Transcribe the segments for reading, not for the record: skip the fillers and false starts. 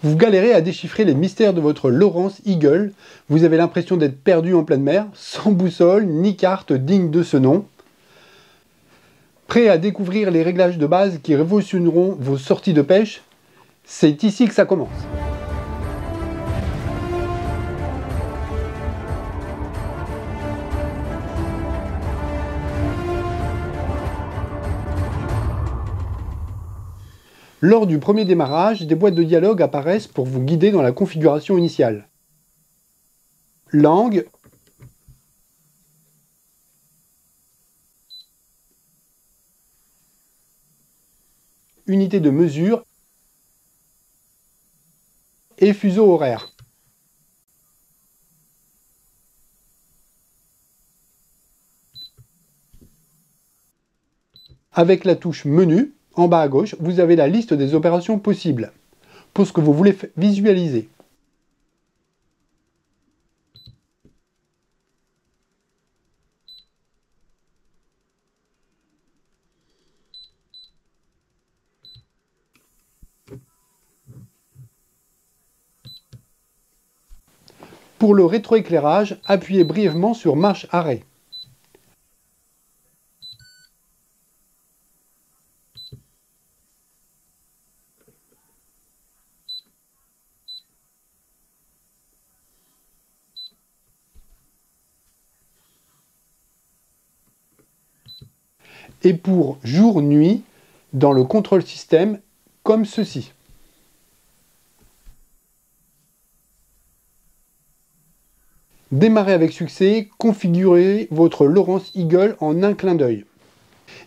Vous galérez à déchiffrer les mystères de votre Lawrence Eagle. Vous avez l'impression d'être perdu en pleine mer, sans boussole ni carte digne de ce nom. Prêt à découvrir les réglages de base qui révolutionneront vos sorties de pêche? C'est ici que ça commence. Lors du premier démarrage, des boîtes de dialogue apparaissent pour vous guider dans la configuration initiale. Langue, unité de mesure et fuseau horaire. Avec la touche Menu, en bas à gauche, vous avez la liste des opérations possibles pour ce que vous voulez visualiser. Pour le rétroéclairage, appuyez brièvement sur marche arrêt. Et pour jour-nuit, dans le contrôle système, comme ceci. Démarrez avec succès, configurez votre Lawrence Eagle en un clin d'œil.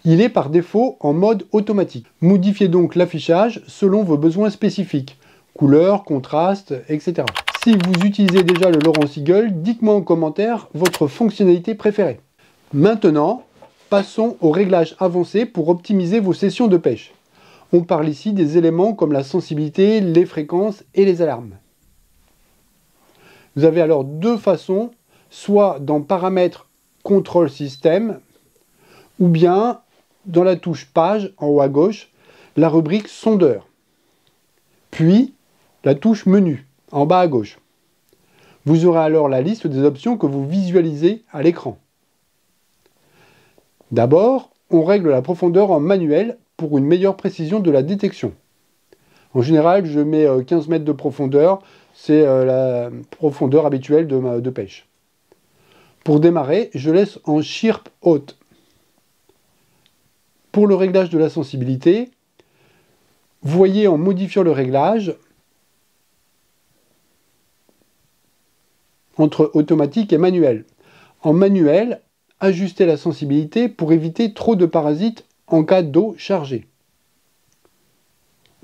Il est par défaut en mode automatique. Modifiez donc l'affichage selon vos besoins spécifiques, couleur, contraste, etc. Si vous utilisez déjà le Lawrence Eagle, dites-moi en commentaire votre fonctionnalité préférée. Maintenant, passons au réglage avancé pour optimiser vos sessions de pêche. On parle ici des éléments comme la sensibilité, les fréquences et les alarmes. Vous avez alors deux façons, soit dans Paramètres, Contrôle Système, ou bien dans la touche Page, en haut à gauche, la rubrique Sondeur. Puis, la touche Menu, en bas à gauche. Vous aurez alors la liste des options que vous visualisez à l'écran. D'abord, on règle la profondeur en manuel pour une meilleure précision de la détection. En général, je mets 15 mètres de profondeur, c'est la profondeur habituelle de pêche. Pour démarrer, je laisse en Chirp haute. Pour le réglage de la sensibilité, voyez en modifiant le réglage entre automatique et manuel. En manuel, ajustez la sensibilité pour éviter trop de parasites en cas d'eau chargée.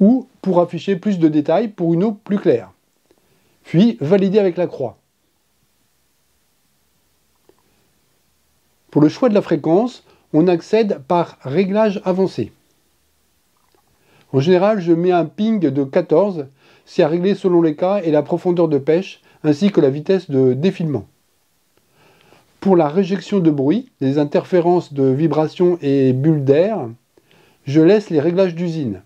Ou pour afficher plus de détails pour une eau plus claire. Puis validez avec la croix. Pour le choix de la fréquence, on accède par réglage avancé. En général, je mets un ping de 14, c'est à régler selon les cas et la profondeur de pêche, ainsi que la vitesse de défilement. Pour la réjection de bruit, les interférences de vibrations et bulles d'air, je laisse les réglages d'usine,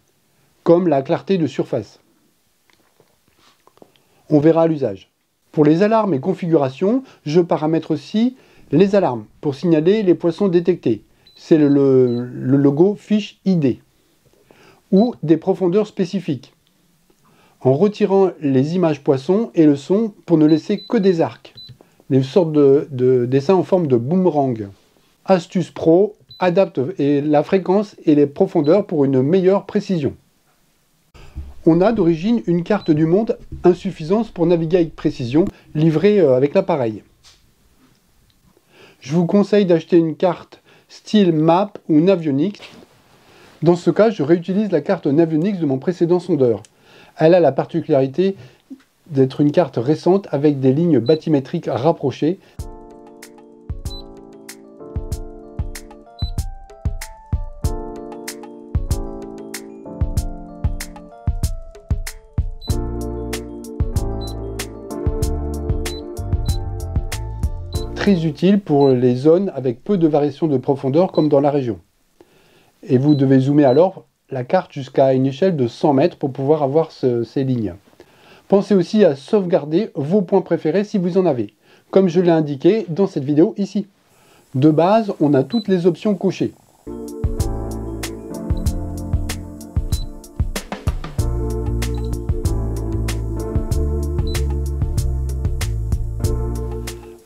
comme la clarté de surface. On verra à l'usage. Pour les alarmes et configurations, je paramètre aussi les alarmes pour signaler les poissons détectés. C'est le logo Fiche ID. Ou des profondeurs spécifiques. En retirant les images poissons et le son pour ne laisser que des arcs. Des sortes de dessins en forme de boomerang. Astuce Pro adapte la fréquence et les profondeurs pour une meilleure précision. On a d'origine une carte du monde insuffisante pour naviguer avec précision, livrée avec l'appareil. Je vous conseille d'acheter une carte style Map ou Navionics. Dans ce cas, je réutilise la carte Navionics de mon précédent sondeur. Elle a la particularité d'être une carte récente avec des lignes bathymétriques rapprochées. Très utile pour les zones avec peu de variation de profondeur comme dans la région. Et vous devez zoomer alors la carte jusqu'à une échelle de 100 mètres pour pouvoir avoir ces lignes. Pensez aussi à sauvegarder vos points préférés si vous en avez, comme je l'ai indiqué dans cette vidéo ici. De base, on a toutes les options cochées.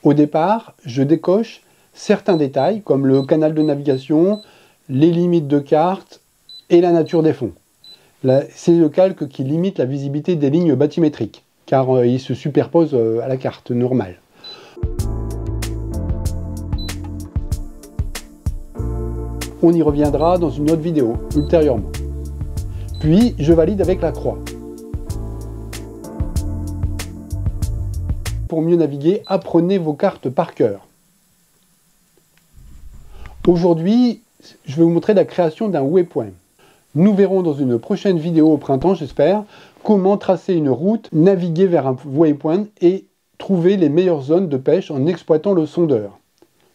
Au départ, je décoche certains détails comme le canal de navigation, les limites de carte et la nature des fonds. C'est le calque qui limite la visibilité des lignes bathymétriques, car il se superpose à la carte normale. On y reviendra dans une autre vidéo, ultérieurement. Puis, je valide avec la croix. Pour mieux naviguer, apprenez vos cartes par cœur. Aujourd'hui, je vais vous montrer la création d'un waypoint. Nous verrons dans une prochaine vidéo au printemps, j'espère, comment tracer une route, naviguer vers un waypoint et trouver les meilleures zones de pêche en exploitant le sondeur,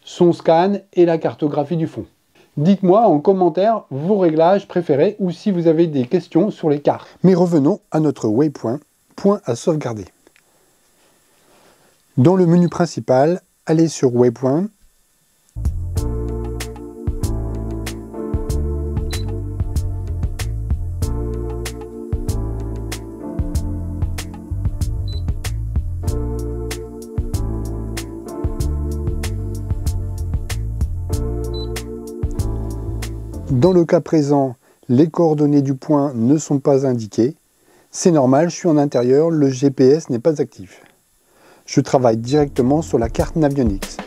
son scan et la cartographie du fond. Dites-moi en commentaire vos réglages préférés ou si vous avez des questions sur les cartes. Mais revenons à notre waypoint, point à sauvegarder. Dans le menu principal, allez sur Waypoint. Dans le cas présent, les coordonnées du point ne sont pas indiquées. C'est normal, je suis en intérieur, le GPS n'est pas actif. Je travaille directement sur la carte Navionics.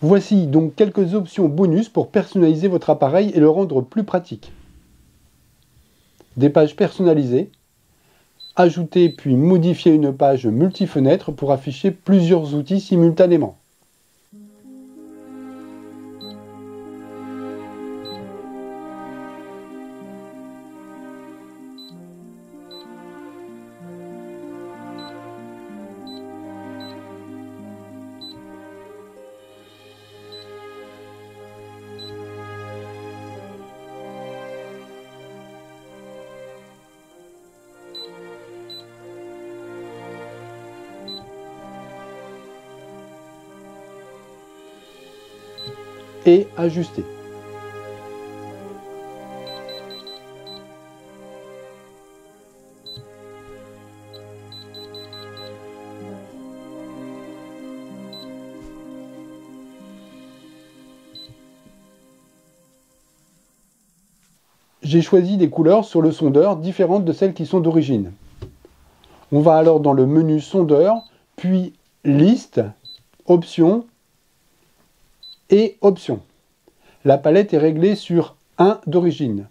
Voici donc quelques options bonus pour personnaliser votre appareil et le rendre plus pratique. Des pages personnalisées, ajouter puis modifier une page multi-fenêtre pour afficher plusieurs outils simultanément. Et ajuster. J'ai choisi des couleurs sur le sondeur différentes de celles qui sont d'origine. On va alors dans le menu sondeur, puis liste, options et options. La palette est réglée sur 1 d'origine.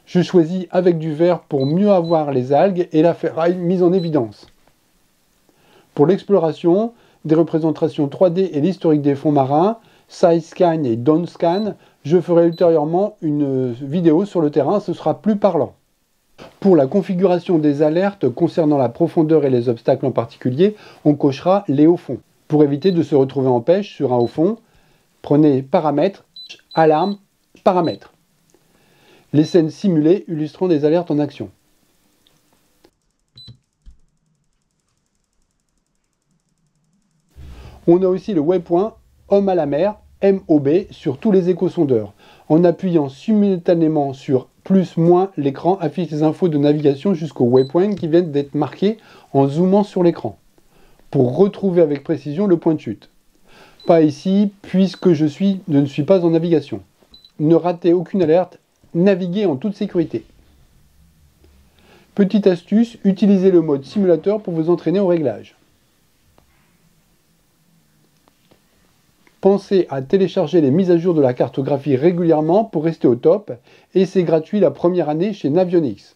Je choisis avec du vert pour mieux avoir les algues et la ferraille mise en évidence. Pour l'exploration, des représentations 3D et l'historique des fonds marins, Side Scan et Down Scan, je ferai ultérieurement une vidéo sur le terrain, ce sera plus parlant. Pour la configuration des alertes concernant la profondeur et les obstacles en particulier, on cochera les hauts fonds. Pour éviter de se retrouver en pêche sur un haut fond, prenez Paramètres, Alarme, Paramètres. Les scènes simulées illustrant des alertes en action. On a aussi le waypoint Homme à la mer, MOB, sur tous les échosondeurs. En appuyant simultanément sur plus/moins, l'écran affiche les infos de navigation jusqu'au waypoint qui viennent d'être marqués en zoomant sur l'écran, pour retrouver avec précision le point de chute. Pas ici, puisque je ne suis pas en navigation. Ne ratez aucune alerte, naviguez en toute sécurité. Petite astuce, utilisez le mode simulateur pour vous entraîner au réglage. Pensez à télécharger les mises à jour de la cartographie régulièrement pour rester au top, et c'est gratuit la première année chez Navionics.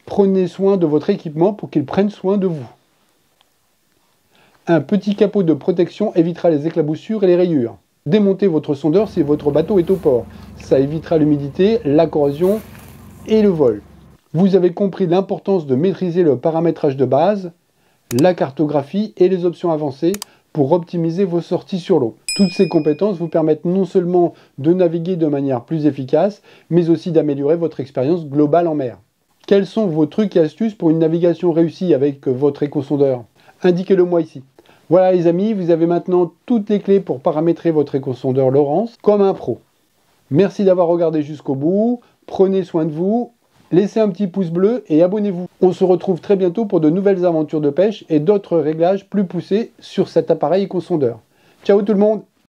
Prenez soin de votre équipement pour qu'il prenne soin de vous. Un petit capot de protection évitera les éclaboussures et les rayures. Démontez votre sondeur si votre bateau est au port. Ça évitera l'humidité, la corrosion et le vol. Vous avez compris l'importance de maîtriser le paramétrage de base, la cartographie et les options avancées pour optimiser vos sorties sur l'eau. Toutes ces compétences vous permettent non seulement de naviguer de manière plus efficace, mais aussi d'améliorer votre expérience globale en mer. Quels sont vos trucs et astuces pour une navigation réussie avec votre écosondeur? Indiquez-le moi ici. Voilà les amis, vous avez maintenant toutes les clés pour paramétrer votre écosondeur Lowrance comme un pro. Merci d'avoir regardé jusqu'au bout, prenez soin de vous, laissez un petit pouce bleu et abonnez-vous. On se retrouve très bientôt pour de nouvelles aventures de pêche et d'autres réglages plus poussés sur cet appareil écosondeur. Ciao tout le monde!